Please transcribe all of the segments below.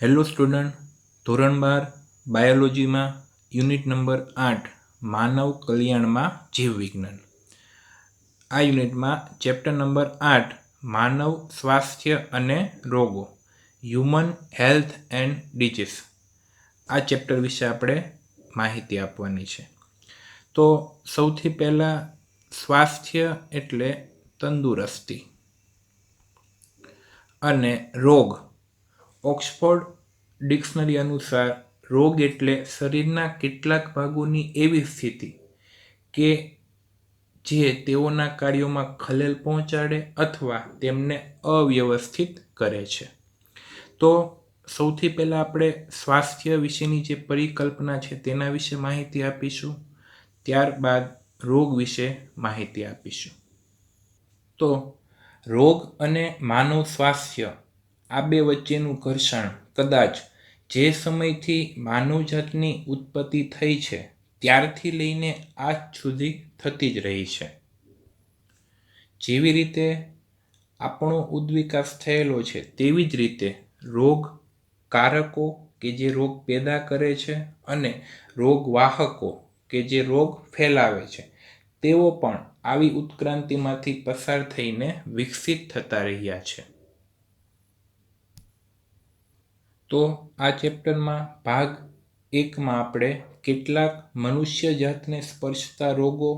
Hello student, ધોરણ 12 બાયોલોજીમાં unit number 8 માનવ કલ્યાણમાં જીવવિજ્ઞાન. આ યુનિટમાં ચેપ્ટર નંબર 8 માનવ સ્વાસ્થ્ય અને રોગો હ્યુમન હેલ્થ એન્ડ ડિઝીઝ, આ ચેપ્ટર વિશે આપણે માહિતી આપવાની છે. તો સૌથી પહેલાં સ્વાસ્થ્ય એટલે તંદુરસ્તી અને રોગ. ઓક્સફોર્ડ ડિક્શનરી અનુસાર રોગ એટલે શરીરના કેટલાક ભાગોની એવી સ્થિતિ કે જે તેઓના કાર્યોમાં ખલેલ પહોંચાડે અથવા તેમને અવ્યવસ્થિત કરે છે. તો સૌથી પહેલાં આપણે સ્વાસ્થ્ય વિશેની જે પરિકલ્પના છે તેના વિશે માહિતી આપીશું, ત્યારબાદ રોગ વિશે માહિતી આપીશું. તો રોગ અને માનવ સ્વાસ્થ્ય આ બે વચ્ચેનું ઘર્ષણ કદાચ જે સમયથી માનવજાતની ઉત્પત્તિ થઈ છે ત્યારથી લઈને આજ સુધી થતી જ રહી છે. જેવી રીતે આપણો ઉદ્વિકાસ થયેલો છે તેવી જ રીતે રોગ કારકો કે જે રોગ પેદા કરે છે અને રોગ વાહકો કે જે રોગ ફેલાવે છે તેઓ પણ આવી ઉત્ક્રાંતિમાંથી પસાર થઈને વિકસિત થતા રહ્યા છે. તો આ ચેપ્ટરમાં ભાગ 1માં આપણે કેટલાક મનુષ્ય જાતને સ્પર્શતા રોગો,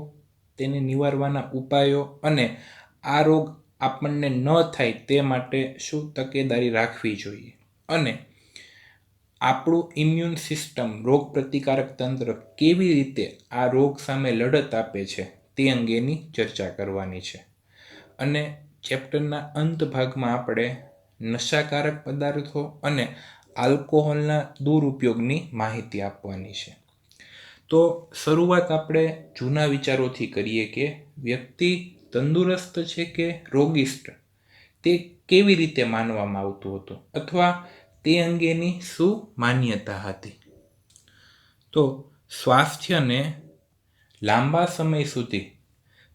તેને નિવારવાના ઉપાયો અને આ રોગ આપણને ન થાય તે માટે શું તકેદારી રાખવી જોઈએ અને આપણું ઇમ્યુન સિસ્ટમ, રોગ પ્રતિકારક તંત્ર કેવી રીતે આ રોગ સામે લડત આપે છે તે અંગેની ચર્ચા કરવાની છે. અને ચેપ્ટરના અંત ભાગમાં આપણે નશાકારક પદાર્થો અને આલ્કોહોલના દુરુપયોગની માહિતી આપવાની છે. તો શરૂઆત આપણે જૂના વિચારોથી કરીએ કે વ્યક્તિ તંદુરસ્ત છે કે રોગિષ્ટ તે કેવી રીતે માનવામાં આવતું હતું અથવા તે અંગેની શું માન્યતા હતી. તો સ્વાસ્થ્યને લાંબા સમય સુધી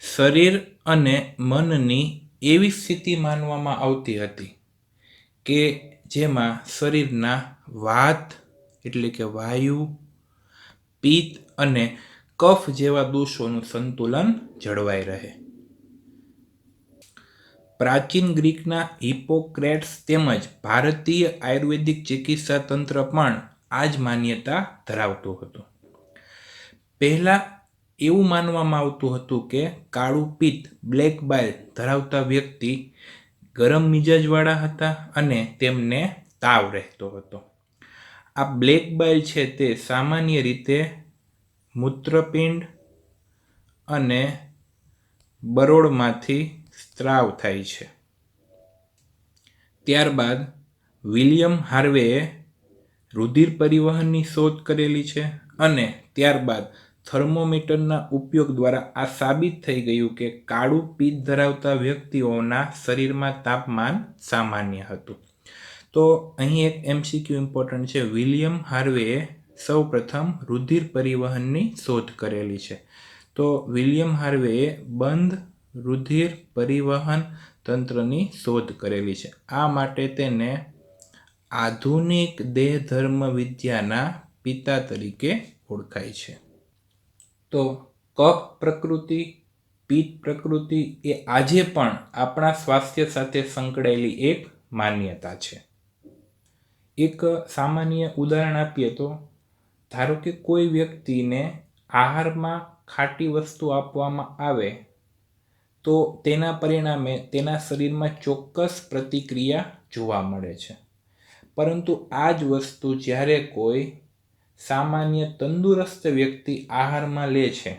શરીર અને મનની એવી સ્થિતિ માનવામાં આવતી હતી કે જેમાં શરીરના વાત એટલે કે વાયુ, પિત્ત અને કફ જેવા દોષોનું સંતુલન જળવાઈ રહે. પ્રાચીન ગ્રીકના હિપોક્રેટ્સ તેમજ ભારતીય આયુર્વેદિક ચિકિત્સા તંત્ર પણ આ જ માન્યતા ધરાવતું હતું. પહેલાં એવું માનવામાં આવતું હતું કે કાળું પિત્ત, બ્લેક બાઇલ ધરાવતા વ્યક્તિ ગરમ મિજાજવાળા હતા અને તેમને તાવ રહેતો હતો. આ બ્લેક બાઇલ છે તે સામાન્ય રીતે મૂત્રપિંડ અને બરોળમાંથી સ્ત્રાવ થાય છે. ત્યારબાદ વિલિયમ હાર્વેએ રુધિર પરિવહનની શોધ કરેલી છે અને ત્યારબાદ થર્મોમીટરના ઉપયોગ દ્વારા આ સાબિત થઈ ગયું કે કાળું પિત્ત ધરાવતા વ્યક્તિઓના શરીરમાં તાપમાન સામાન્ય હતું. તો અહીં એક MCQ ઇમ્પોર્ટન્ટ છે. વિલિયમ હાર્વેએ સૌપ્રથમ રુધિર પરિવહનની શોધ કરેલી છે. તો વિલિયમ હાર્વેએ બંધ રુધિર પરિવહન તંત્રની શોધ કરેલી છે. આ માટે તેને આધુનિક દેહધર્મ વિદ્યાના પિતા તરીકે ઓળખાય છે. તો કફ પ્રકૃતિ, પિત્ત પ્રકૃતિ એ આજે પણ આપણા સ્વાસ્થ્ય સાથે સંકળાયેલી એક માન્યતા છે. એક સામાન્ય ઉદાહરણ આપીએ તો ધારો કે કોઈ વ્યક્તિને આહારમાં ખાટી વસ્તુ આપવામાં આવે તો તેના પરિણામે તેના શરીરમાં ચોક્કસ પ્રતિક્રિયા જોવા મળે છે. પરંતુ આ જ વસ્તુ જ્યારે કોઈ સામાન્ય તંદુરસ્ત વ્યક્તિ આહારમાં લે છે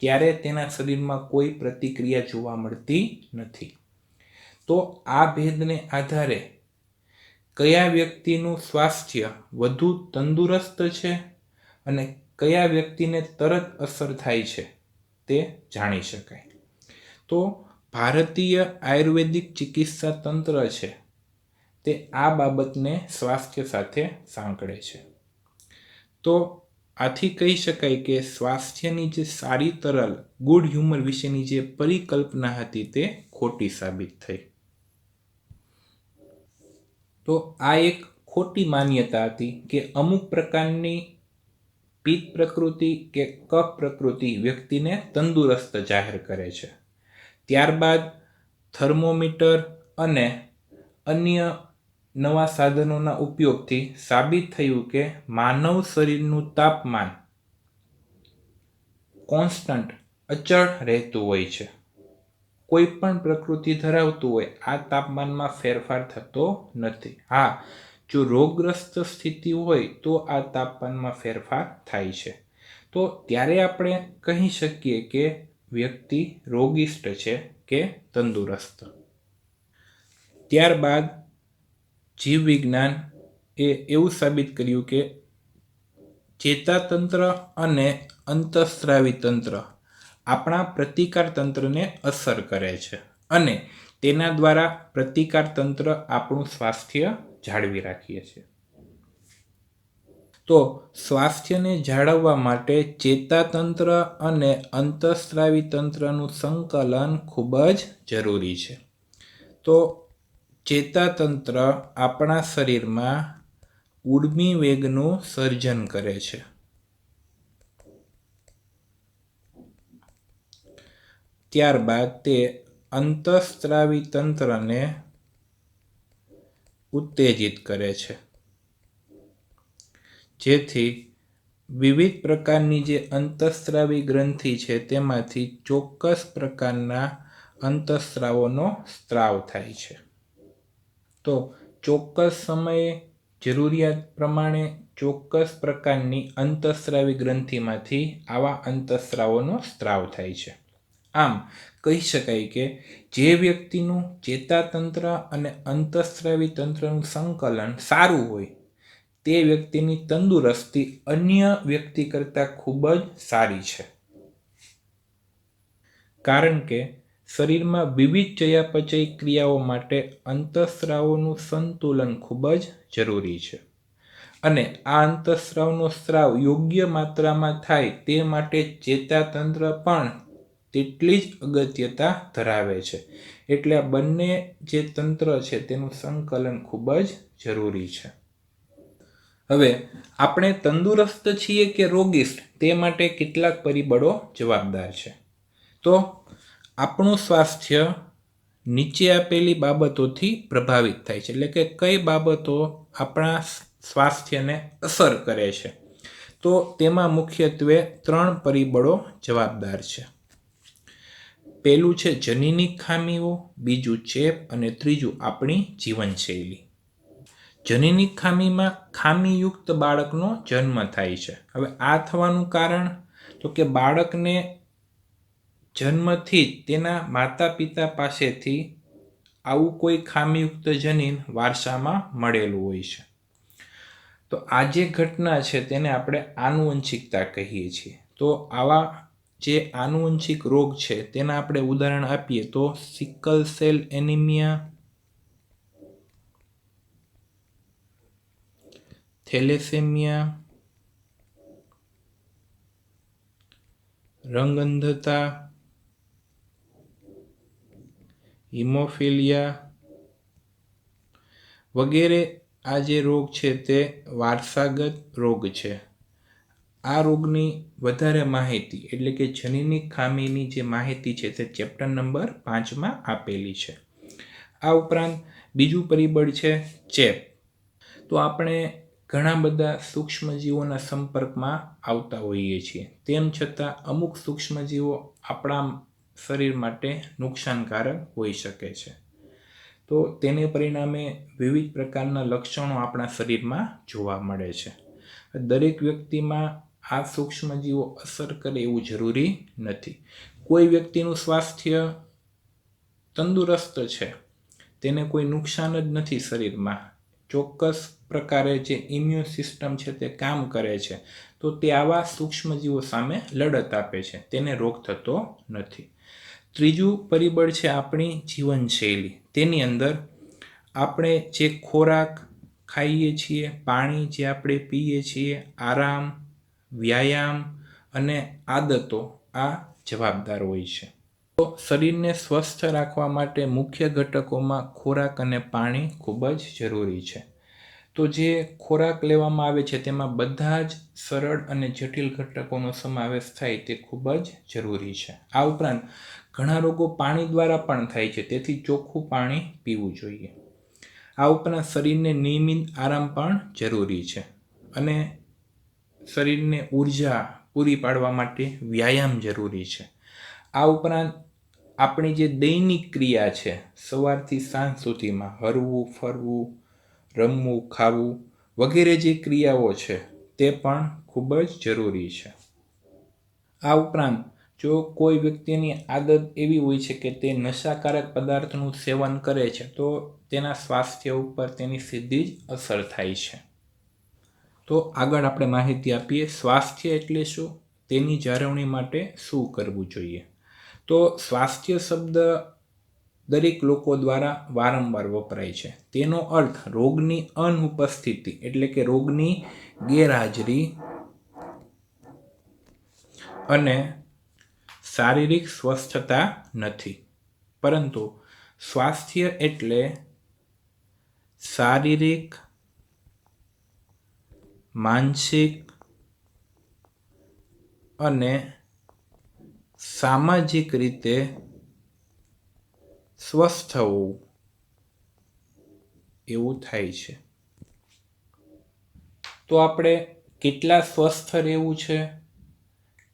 ત્યારે તેના શરીરમાં કોઈ પ્રતિક્રિયા જોવા મળતી નથી. તો આ ભેદને આધારે કયા વ્યક્તિનું સ્વાસ્થ્ય વધુ તંદુરસ્ત છે અને કયા વ્યક્તિને તરત અસર થાય છે તે જાણી શકાય. તો ભારતીય આયુર્વેદિક ચિકિત્સા તંત્ર છે તે આ બાબતને સ્વાસ્થ્ય સાથે સાંકળે છે. તો આથી કહી શકાય કે સ્વાસ્થ્યની જે સારી તરલ ગુડ હ્યુમર વિશેની જે પરિકલ્પના હતી તે ખોટી સાબિત થઈ. તો આ એક ખોટી માન્યતા હતી કે અમુક પ્રકારની પિત્ત પ્રકૃતિ કે કફ પ્રકૃતિ વ્યક્તિને તંદુરસ્ત જાહેર કરે છે. ત્યારબાદ થર્મોમીટર અને અન્ય નવા સાધનોના ઉપયોગથી સાબિત થયું કે માનવ શરીરનું તાપમાન કોન્સ્ટન્ટ અચળ રહેતું હોય છે. કોઈ પણ પ્રકૃતિ ધરાવતું હોય આ તાપમાનમાં ફેરફાર થતો નથી. હા, જો રોગગ્રસ્ત સ્થિતિ હોય તો આ તાપમાનમાં ફેરફાર થાય છે. તો ત્યારે આપણે કહી શકીએ કે વ્યક્તિ રોગિષ્ટ છે કે તંદુરસ્ત. ત્યારબાદ જીવ વિજ્ઞાન એવું સાબિત કર્યું કે ચેતાતંત્ર અને અંતઃસ્ત્રાવી તંત્ર આપણા પ્રતિકાર તંત્રને અસર કરે છે અને તેના દ્વારા પ્રતિકાર તંત્ર આપણું સ્વાસ્થ્ય જાળવી રાખીએ છીએ. તો સ્વાસ્થ્યને જાળવવા માટે ચેતાતંત્ર અને અંતઃસ્ત્રાવી તંત્રનું સંકલન ખૂબ જ જરૂરી છે. તો ચેતાતંત્ર આપણા શરીરમાં ઉર્મિ વેગનું સર્જન કરે છે. ત્યારબાદ તે અંતઃસ્ત્રાવી તંત્રને ઉત્તેજિત કરે છે, જેથી વિવિધ પ્રકારની જે અંતઃસ્ત્રાવી ગ્રંથિ છે તેમાંથી ચોક્કસ પ્રકારના અંતઃસ્ત્રાવોનો સ્ત્રાવ થાય છે. તો ચોક્કસ સમયે જરૂરિયાત પ્રમાણે ચોક્કસ પ્રકારની અંતઃસ્ત્રાવી ગ્રંથિમાંથી આવા અંતઃસ્ત્રાવોનો સ્ત્રાવ થાય છે. આમ કહી શકાય કે જે વ્યક્તિનું ચેતાતંત્ર અને અંતઃસ્ત્રાવી તંત્રનું સંકલન સારું હોય તે વ્યક્તિની તંદુરસ્તી અન્ય વ્યક્તિ કરતાં ખૂબ જ સારી છે. કારણ કે શરીરમાં વિવિધ ચયાપચય ક્રિયાઓ માટે અંતઃસ્ત્રાવોનું સંતુલન ખૂબ જ જરૂરી છે અને આ અંતઃસ્ત્રાવનો સ્ત્રાવ યોગ્ય માત્રામાં થાય તે માટે ચેતાતંત્ર પણ તેટલી જ અગત્યતા ધરાવે છે. એટલે આ બંને જે તંત્ર છે તેનું સંકલન ખૂબ જ જરૂરી છે. હવે આપણે તંદુરસ્ત છીએ કે રોગિષ્ટ તે માટે કેટલાક પરિબળો જવાબદાર છે. તો આપણું સ્વાસ્થ્ય નીચે આપેલી બાબતોથી પ્રભાવિત થાય છે. એટલે કે કઈ બાબતો આપણા સ્વાસ્થ્યને અસર કરે છે. તો તેમાં મુખ્યત્વે 3 પરિબળો જવાબદાર છે. પહેલું છે જનીનિક ખામીઓ, બીજું ચેપ અને ત્રીજું આપણી જીવનશૈલી. જનીનિક ખામીમાં ખામીયુક્ત બાળકનો જન્મ થાય છે. હવે આ થવાનું કારણ તો કે બાળકને જન્મથી જ તેના માતા પિતા પાસેથી આવું કોઈ ખામીયુક્ત જનીન વારસામાં મળેલું હોય છે. તો આ જે ઘટના છે તેને આપણે આનુવંશિકતા કહીએ છીએ. તો આવા જે આનુવંશિક રોગ છે તેના આપણે ઉદાહરણ આપીએ તો સિકલ સેલ એનિમિયા, થેલેસેમિયા, રંગ અંધતા, હિમોફિલિયા વગેરે. આ જે રોગ છે તે વારસાગત રોગ છે. આ રોગની વધારે માહિતી એટલે કે જનીનિક ખામીની જે માહિતી છે તે ચેપ્ટર નંબર 5માં આપેલી છે. આ ઉપરાંત બીજું પરિબળ છે ચેપ. તો આપણે ઘણા બધા સૂક્ષ્મજીવોના સંપર્કમાં આવતા હોઈએ છીએ. તેમ છતાં અમુક સૂક્ષ્મજીવો આપણા શરીર માટે નુકસાનકારક હોઈ શકે છે. તો તેને પરિણામે વિવિધ પ્રકારના લક્ષણો આપણા શરીરમાં જોવા મળે છે. દરેક વ્યક્તિમાં આ સૂક્ષ્મજીવો અસર કરે એવું જરૂરી નથી. કોઈ વ્યક્તિનું સ્વાસ્થ્ય તંદુરસ્ત છે, તેને કોઈ નુકસાન જ નથી શરીરમાં, ચોક્કસ પ્રકારે જે ઇમ્યુન સિસ્ટમ છે તે કામ કરે છે, તો તે આવા સૂક્ષ્મજીવો સામે લડત આપે છે, તેને રોગ થતો નથી. ત્રીજું પરિબળ છે આપણી જીવનશૈલી. તેની અંદર આપણે જે ખોરાક ખાઈએ છીએ, પાણી જે આપણે પીએ છીએ, આરામ, વ્યાયામ અને આદતો આ જવાબદાર હોય છે. તો શરીરને સ્વસ્થ રાખવા માટે મુખ્ય ઘટકોમાં ખોરાક અને પાણી ખૂબ જ જરૂરી છે. તો જે ખોરાક લેવામાં આવે છે તેમાં બધા જ સરળ અને જટિલ ઘટકોનો સમાવેશ થાય તે ખૂબ જ જરૂરી છે. આ ઉપરાંત ઘણા રોગો પાણી દ્વારા પણ થાય છે, તેથી ચોખ્ખું પાણી પીવું જોઈએ. આ ઉપરાંત શરીરને નિયમિત આરામ પણ જરૂરી છે અને શરીરને ઉર્જા પૂરી પાડવા માટે વ્યાયામ જરૂરી છે. આ ઉપરાંત આપણી જે દૈનિક ક્રિયા છે, સવારથી સાંજ સુધીમાં હરવું, ફરવું, રમવું, ખાવું વગેરે જે ક્રિયાઓ છે તે પણ ખૂબ જ જરૂરી છે. આ ઉપરાંત જો કોઈ વ્યક્તિની આદત એવી હોય છે કે તે નશાકારક પદાર્થનું સેવન કરે છે તો તેના સ્વાસ્થ્ય ઉપર તેની સીધી જ અસર થાય છે. તો આગળ આપણે માહિતી આપીએ, સ્વાસ્થ્ય એટલે શું, તેની જાળવણી માટે શું કરવું જોઈએ. તો સ્વાસ્થ્ય શબ્દ દરેક લોકો દ્વારા વારંવાર વપરાય છે. તેનો અર્થ રોગની અનુપસ્થિતિ એટલે કે રોગની ગેરહાજરી અને શારીરિક સ્વસ્થતા નથી, પરંતુ સ્વાસ્થ્ય એટલે શારીરિક, માનસિક અને સામાજિક રીતે સ્વસ્થ હોવું એવું થાય છે. તો આપણે કેટલા સ્વસ્થ રહેવું છે,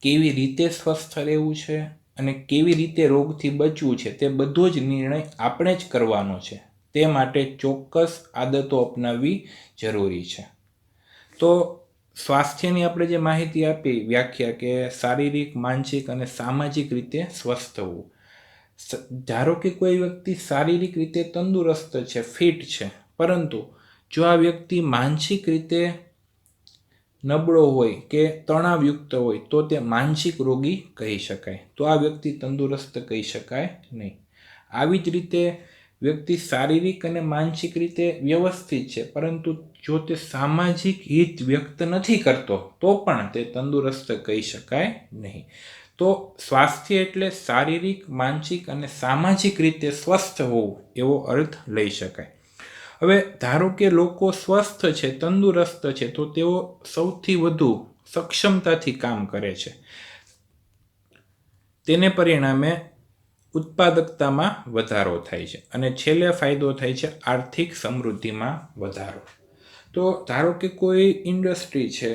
કેવી રીતે સ્વસ્થ રહેવું છે અને કેવી રીતે રોગથી બચવું છે તે બધો જ નિર્ણય આપણે જ કરવાનો છે. તે માટે ચોક્કસ આદતો અપનાવવી જરૂરી છે. તો સ્વાસ્થ્યની આપણે જે માહિતી આપી, વ્યાખ્યા કે શારીરિક, માનસિક અને સામાજિક રીતે સ્વસ્થ હોવું. ધારો કે કોઈ વ્યક્તિ શારીરિક રીતે તંદુરસ્ત છે, ફિટ છે, પરંતુ જો આ વ્યક્તિ માનસિક રીતે નબળો હોય કે તણાવયુક્ત હોય તો તે માનસિક રોગી કહી શકાય. તો આ વ્યક્તિ તંદુરસ્ત કહી શકાય નહીં. આવી જ રીતે વ્યક્તિ શારીરિક અને માનસિક રીતે વ્યવસ્થિત છે, પરંતુ જો તે સામાજિક હિત વ્યક્ત નથી કરતો તો પણ તે તંદુરસ્ત કહી શકાય નહીં. તો સ્વાસ્થ્ય એટલે શારીરિક, માનસિક અને સામાજિક રીતે સ્વસ્થ હોવું એવો અર્થ લઈ શકાય. હવે ધારો કે લોકો સ્વસ્થ છે, તંદુરસ્ત છે, તો તેઓ સૌથી વધુ સક્ષમતાથી કામ કરે છે. તેને પરિણામે ઉત્પાદકતામાં વધારો થાય છે અને છેલ્લે ફાયદો થાય છે આર્થિક સમૃદ્ધિમાં વધારો. તો ધારો કે કોઈ ઇન્ડસ્ટ્રી છે,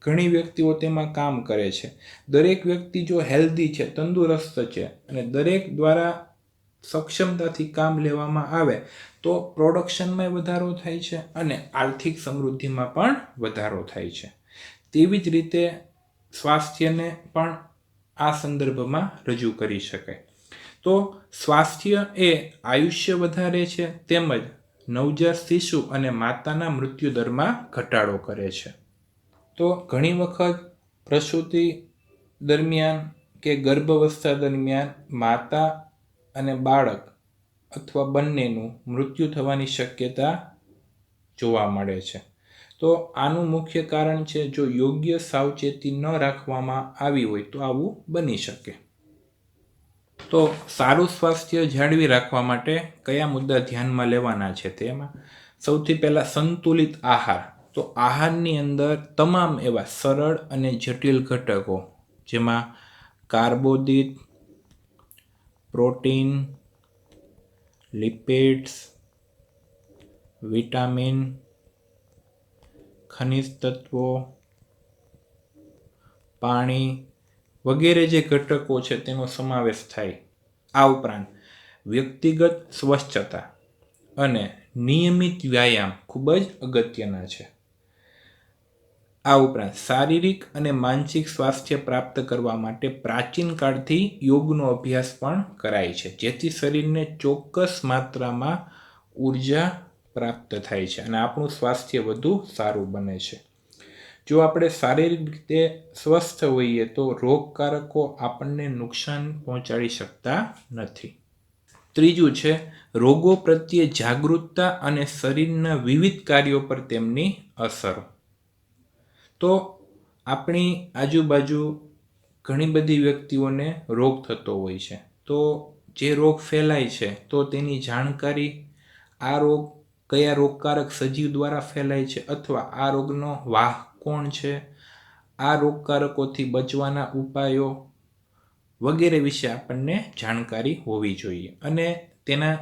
ઘણી વ્યક્તિઓ તેમાં કામ કરે છે. દરેક વ્યક્તિ જો હેલ્ધી છે, તંદુરસ્ત છે અને દરેક દ્વારા સક્ષમતાથી કામ લેવામાં આવે તો પ્રોડક્શનમાં વધારો થાય છે અને આર્થિક સમૃદ્ધિમાં પણ વધારો થાય છે. તેવી જ રીતે સ્વાસ્થ્યને પણ આ સંદર્ભમાં રજૂ કરી શકાય. તો સ્વાસ્થ્ય એ આયુષ્ય વધારે છે, તેમજ નવજાત શિશુ અને માતાના મૃત્યુદરમાં ઘટાડો કરે છે. તો ઘણી વખત પ્રસૂતિ દરમિયાન કે ગર્ભાવસ્થા દરમિયાન માતા અને બાળક અથવા બંનેનું મૃત્યુ થવાની શક્યતા જોવા મળે છે. તો આનું મુખ્ય કારણ છે, જો યોગ્ય સાવચેતી ન રાખવામાં આવી હોય તો આવું બની શકે. તો સારું સ્વાસ્થ્ય જાળવી રાખવા માટે કયા મુદ્દા ધ્યાનમાં લેવાના છે, તેમાં સૌથી પહેલા સંતુલિત આહાર. તો આહારની અંદર તમામ એવા સરળ અને જટિલ ઘટકો, જેમાં કાર્બોદિત, પ્રોટીન, લિપિડ્સ, વિટામિન, ખનિજ તત્વો, પાણી વગેરે જે ઘટકો છે તેનો સમાવેશ થાય. આ ઉપરાંત વ્યક્તિગત સ્વચ્છતા અને નિયમિત વ્યાયામ ખૂબ જ અગત્યના છે. આ ઉપરાંત શારીરિક અને માનસિક સ્વાસ્થ્ય પ્રાપ્ત કરવા માટે પ્રાચીન કાળથી યોગનો અભ્યાસ પણ કરાય છે, જેથી શરીરને ચોક્કસ માત્રામાં ઉર્જા પ્રાપ્ત થાય છે અને આપણું સ્વાસ્થ્ય વધુ સારું બને છે. જો આપણે શારીરિક રીતે સ્વસ્થ હોઈએ તો રોગકારકો આપણને નુકસાન પહોંચાડી શકતા નથી. ત્રીજું છે રોગો પ્રત્યે જાગૃતતા અને શરીરના વિવિધ કાર્યો પર તેમની અસરો. તો આપણી આજુબાજુ ઘણી બધી વ્યક્તિઓને રોગ થતો હોય છે. તો જે રોગ ફેલાય છે તો તેની જાણકારી, આ રોગ કયા રોગકારક સજીવ દ્વારા ફેલાય છે અથવા આ રોગનો વાહક કોણ છે, આ રોગકારકોથી બચવાના ઉપાયો વગેરે વિશે આપણને જાણકારી હોવી જોઈએ અને તેના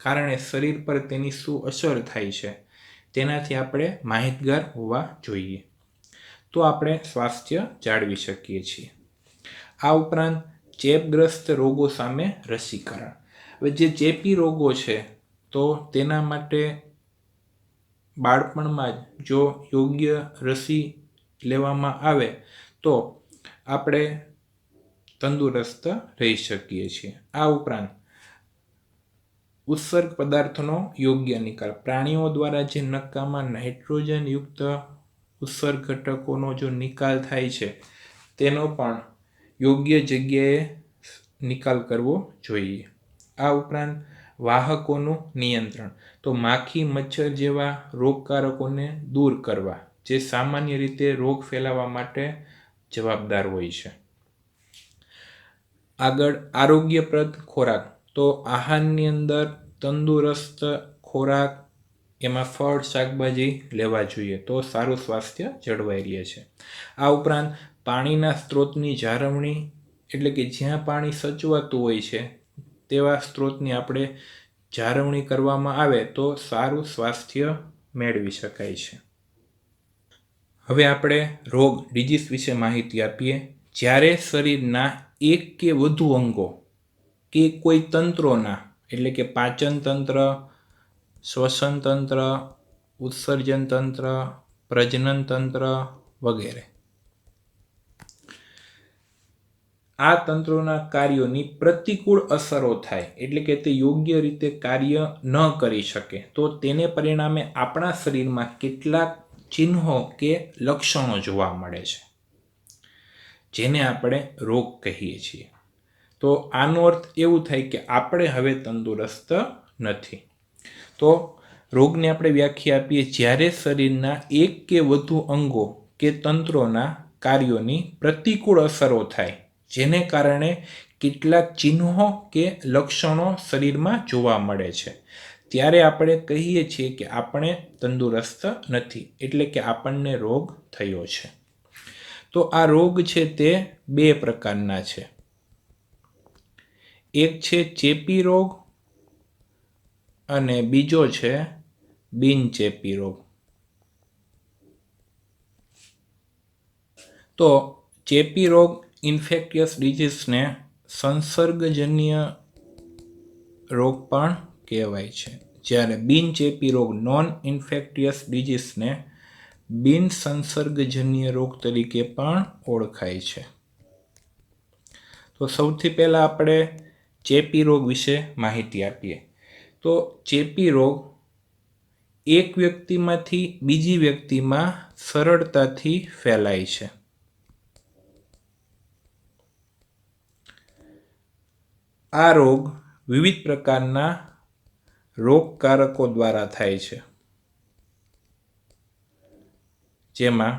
કારણે શરીર પર તેની શું અસર થાય છે તેનાથી આપણે માહિતગાર હોવા જોઈએ, તો આપણે સ્વાસ્થ્ય જાળવી શકીએ છીએ. આ ઉપરાંત ચેપગ્રસ્ત રોગો સામે રસીકરણ. હવે જે ચેપી રોગો છે તો તેના માટે બાળપણમાં જ જો યોગ્ય રસી લેવામાં આવે તો આપણે તંદુરસ્ત રહી શકીએ છીએ. આ ઉપરાંત ઉત્સર્ગ પદાર્થનો યોગ્ય નિકાલ. પ્રાણીઓ દ્વારા જે નક્કામાં નાઇટ્રોજનયુક્ત ઉત્સર્ગ ઘટકોનો જો નિકાલ થાય છે તેનો પણ યોગ્ય જગ્યાએ નિકાલ કરવો જોઈએ. આ ઉપરાંત વાહકોનું નિયંત્રણ. તો માખી, મચ્છર જેવા રોગકારકોને દૂર કરવા, જે સામાન્ય રીતે રોગ ફેલાવા માટે જવાબદાર હોય છે. આગળ આરોગ્યપ્રદ ખોરાક. તો આહારની અંદર તંદુરસ્ત ખોરાક, એમાં ફળ, શાકભાજી લેવા જોઈએ તો સારું સ્વાસ્થ્ય જળવાઈ રહે છે. આ ઉપરાંત પાણીના સ્ત્રોતની જાળવણી, એટલે કે જ્યાં પાણી સચવાતું હોય છે તેવા સ્ત્રોતની આપણે જાળવણી કરવામાં આવે તો સારું સ્વાસ્થ્ય મેળવી શકાય છે. હવે આપણે રોગ, ડિઝીઝ વિશે માહિતી આપીએ. જ્યારે શરીરના એક કે વધુ અંગો કે કોઈ તંત્રોના, એટલે કે પાચન તંત્ર, શ્વસન તંત્ર, ઉત્સર્જન તંત્ર, પ્રજનન તંત્ર વગેરે, આ તંત્રોના કાર્યોની પ્રતિકૂળ અસરો થાય, એટલે કે તે યોગ્ય રીતે કાર્ય ન કરી શકે તો તેને પરિણામે આપણા શરીરમાં કેટલાક ચિહ્નો કે લક્ષણો જોવા મળે છે, જેને આપણે રોગ કહીએ છીએ. તો આનો અર્થ એવું થાય કે આપણે હવે તંદુરસ્ત નથી. તો રોગને આપણે વ્યાખ્યા આપીએ, જ્યારે શરીરના એક કે વધુ અંગો કે તંત્રોના કાર્યોની પ્રતિકૂળ અસરો થાય, જેને કારણે કેટલાક ચિહ્નો કે લક્ષણો શરીરમાં જોવા મળે છે, ત્યારે આપણે કહીએ છીએ કે આપણે તંદુરસ્ત નથી, એટલે કે આપણને રોગ થયો છે. તો આ રોગ છે તે બે પ્રકારના છે. એક છે ચેપી રોગ અને બીજો છે બિનચેપી રોગ. તો ચેપી રોગ, ઇન્ફેક્ટિયસ ડિઝીઝને સંસર્ગજન્ય રોગ પણ કહેવાય છે, જ્યારે બિનચેપી રોગ, નોન ઇન્ફેક્ટિયસ ડિઝીઝને બિનસંસર્ગજન્ય રોગ તરીકે પણ ઓળખાય છે. તો સૌથી પહેલાં આપણે ચેપી રોગ વિશે માહિતી આપીએ. તો ચેપી રોગ એક વ્યક્તિમાંથી બીજી વ્યક્તિમાં સરળતાથી ફેલાય છે. આ રોગ વિવિધ પ્રકારના રોગકારકો દ્વારા થાય છે, જેમાં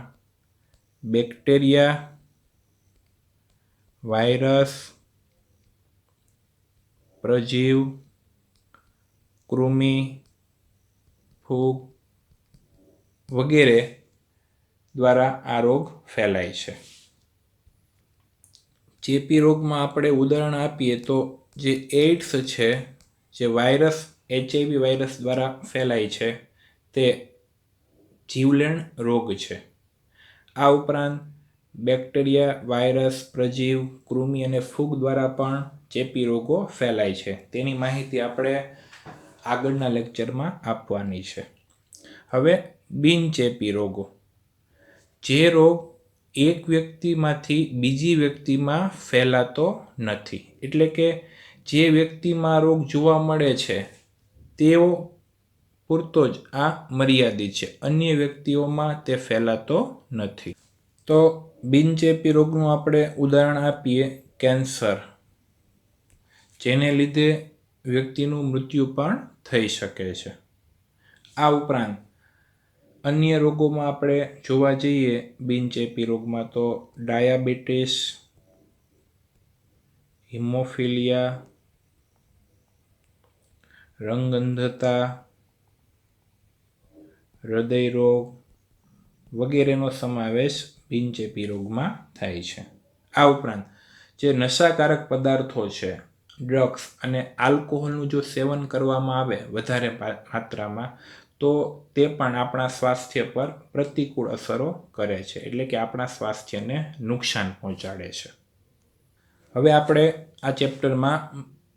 બેક્ટેરિયા, વાયરસ, પ્રજીવ, કૃમિ, ફૂગ વગેરે દ્વારા આ રોગ ફેલાય છે. ચેપી રોગમાં આપણે ઉદાહરણ આપીએ તો જે એઇડ્સ છે, જે વાયરસ, HIV વાયરસ દ્વારા ફેલાય છે, તે જીવલેણ રોગ છે. આ ઉપરાંત બેક્ટેરિયા, વાયરસ, પ્રજીવ, કૃમિ અને ફૂગ દ્વારા પણ ચેપી રોગો ફેલાય છે. તેની માહિતી આપણે આગળના લેક્ચરમાં આપવાની છે. હવે બિનચેપી રોગો. જે રોગ એક વ્યક્તિમાંથી બીજી વ્યક્તિમાં ફેલાતો નથી, એટલે કે જે વ્યક્તિમાં રોગ જોવા મળે છે તેઓ પૂરતો જ આ મર્યાદિત છે, અન્ય વ્યક્તિઓમાં તે ફેલાતો નથી. તો બિનચેપી રોગનું આપણે ઉદાહરણ આપીએ કેન્સર, જેને લીધે વ્યક્તિનું મૃત્યુ પણ થઈ શકે છે. આ ઉપરાંત અન્ય રોગોમાં આપણે જોવા જઈએ બિનચેપી રોગમાં તો ડાયાબિટીસ, હિમોફિલિયા, રંગ અંધતા, હૃદય રોગ વગેરેનો સમાવેશ બિનચેપી રોગમાં થાય છે. આ ઉપરાંત જે નશાકારક પદાર્થો છે, ડ્રગ્સ અને આલ્કોહોલનું જો સેવન કરવામાં આવે વધારે માત્રામાં, તો તે પણ આપણા સ્વાસ્થ્ય પર પ્રતિકૂળ અસરો કરે છે, એટલે કે આપણા સ્વાસ્થ્યને નુકસાન પહોંચાડે છે. હવે આપણે આ ચેપ્ટરમાં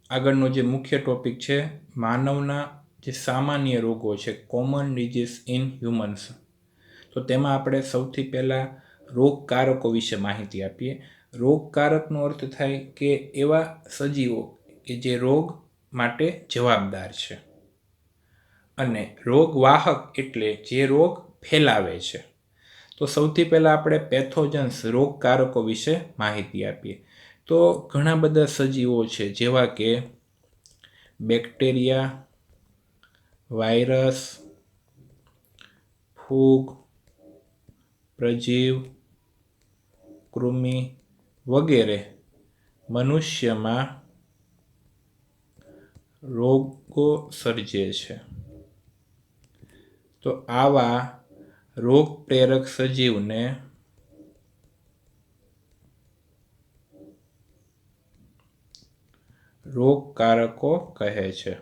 આગળનો જે મુખ્ય ટોપિક છે, માનવના જે સામાન્ય રોગો છે, કોમન ડિઝીઝ ઇન હ્યુમન્સ, તો તેમાં આપણે સૌથી પહેલાં રોગકારકો વિશે માહિતી આપીએ. રોગકારકનો અર્થ થાય કે એવા સજીવો કે જે રોગ માટે જવાબદાર છે, અને રોગવાહક એટલે જે રોગ ફેલાવે છે. તો સૌથી પહેલાં આપણે પેથોજન્સ રોગકારકો વિશે માહિતી આપીએ. તો ઘણા બધા સજીવો છે, જેવા કે બેક્ટેરિયા, વાયરસ, ફૂગ, પ્રજીવ, કૃમિ વગેરે મનુષ્યમાં રોગો સર્જે છે. તો આવા રોગ પ્રેરક સજીવને રોગકારકો કહે છે,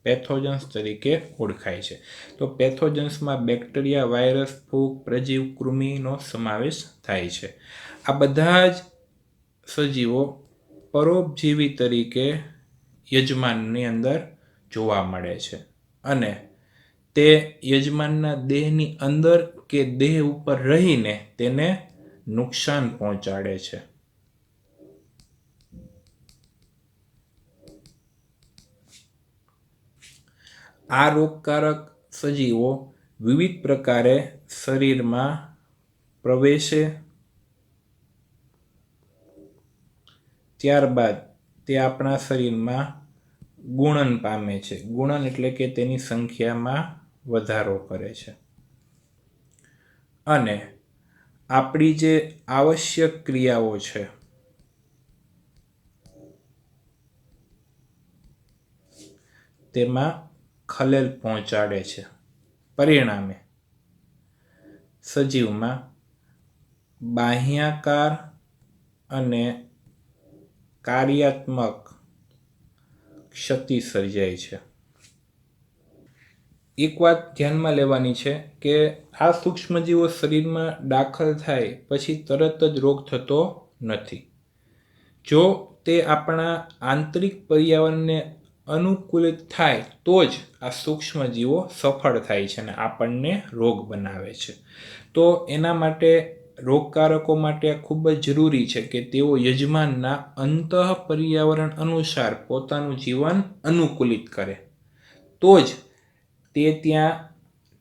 પેથોજન્સ તરીકે ઓળખાય છે. તો પેથોજન્સમાં બેક્ટેરિયા, વાયરસ, ફૂગ, પ્રજીવ, કૃમિનો સમાવેશ થાય છે. આ બધા જ સજીવો પરોપજીવી તરીકે યજમાનની અંદર જોવા મળે છે, અને તે યજમાનના દેહની અંદર કે દેહ ઉપર રહીને તેને નુકસાન પહોંચાડે છે. આ રોગકારક સજીવો વિવિધ પ્રકારે શરીરમાં પ્રવેશે, ત્યારબાદ તે આપણા શરીરમાં ગુણન પામે છે. ગુણન એટલે કે તેની સંખ્યામાં વધારો કરે છે, અને આપણી જે આવશ્યક ક્રિયાઓ છે, તેમાં ખલેલ પહોંચાડે છે. પરિણામે સજીવમાં બાહ્યાકાર અને કાર્યાત્મક ક્ષતિ સર્જાય છે. એક વાત ધ્યાનમાં લેવાની છે કે આ સૂક્ષ્મજીવો શરીરમાં દાખલ થાય પછી તરત જ રોગ થતો નથી. જો તે આપણા આંતરિક પર્યાવરણને અનુકૂલિત થાય તો જ આ સૂક્ષ્મજીવો સફળ થાય છે અને આપણને રોગ બનાવે છે. તો એના માટે રોગકારકો માટે ખૂબ જ જરૂરી છે કે તેઓ યજમાનના અંતઃ પર્યાવરણ અનુસાર પોતાનું જીવન અનુકૂલિત કરે, તો જ તે ત્યાં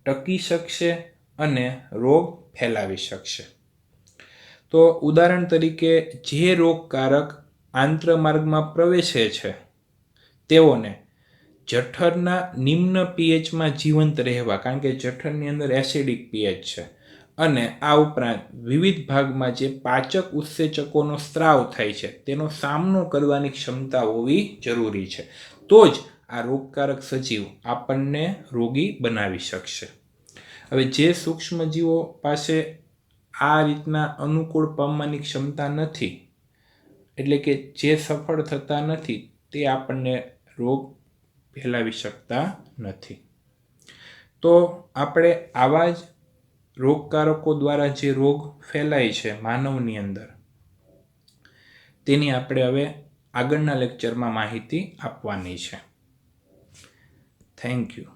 ટકી શકશે અને રોગ ફેલાવી શકશે. તો ઉદાહરણ તરીકે જે રોગકારક આંત્રમાર્ગમાં પ્રવેશે છે, તેઓને જઠરના નિમ્ન પીએચમાં જીવંત રહેવા, કારણ કે જઠરની અંદર એસિડિક પીએચ છે, અને આ ઉપરાંત વિવિધ ભાગમાં જે પાચક ઉત્સેચકોનો સ્ત્રાવ થાય છે તેનો સામનો કરવાની ક્ષમતા હોવી જરૂરી છે. તો જ આ રોગકારક સજીવ આપણને રોગી બનાવી શકશે. હવે જે સૂક્ષ્મજીવો પાસે આ રીતના અનુકૂળ પામવાની ક્ષમતા નથી, એટલે કે જે સફળ થતા નથી, તે આપણને રોગ ફેલાવી શકતા નથી. તો આપણે આવા જ રોગકારકો દ્વારા જે રોગ ફેલાય છે માનવની અંદર, તેની આપણે હવે આગળના લેક્ચરમાં માહિતી આપવાની છે. Thank you.